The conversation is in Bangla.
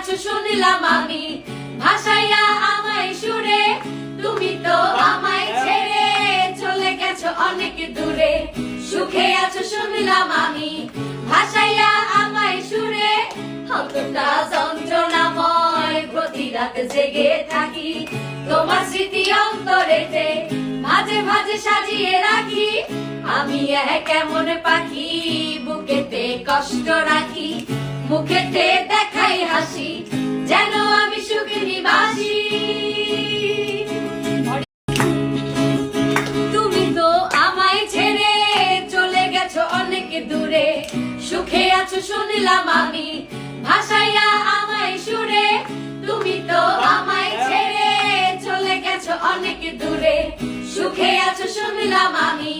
আছো শুনলাম আমি, ভাসাইয়া আমায় সুরে। তুমি তো আমায় ছেড়ে চলে গেছো অনেক দূরে। সুখে আছো শুনলাম আমি, ভাসাইয়া আমায় সুরে। কতটা যন্ত্রণাময়, প্রতি রাত জেগে থাকি। তোমার স্মৃতি অন্তরেতে মাঝে মাঝে সাজিয়ে রাখি। আমি কেমন পাখি, বুকেতে কষ্ট রাখি। মুখেতে দেখাই হাসি, যেন আমি সুখে নিবাসী। তুমি তো আমায় ছেড়ে চলে গেছো অনেক দূরে। সুখে আছো শুনলাম আমি, ভাসাইয়া আমায় সুরে। তুমি তো আমায় ছেড়ে চলে গেছো অনেক দূরে। সুখে আছো শুনলাম আমি।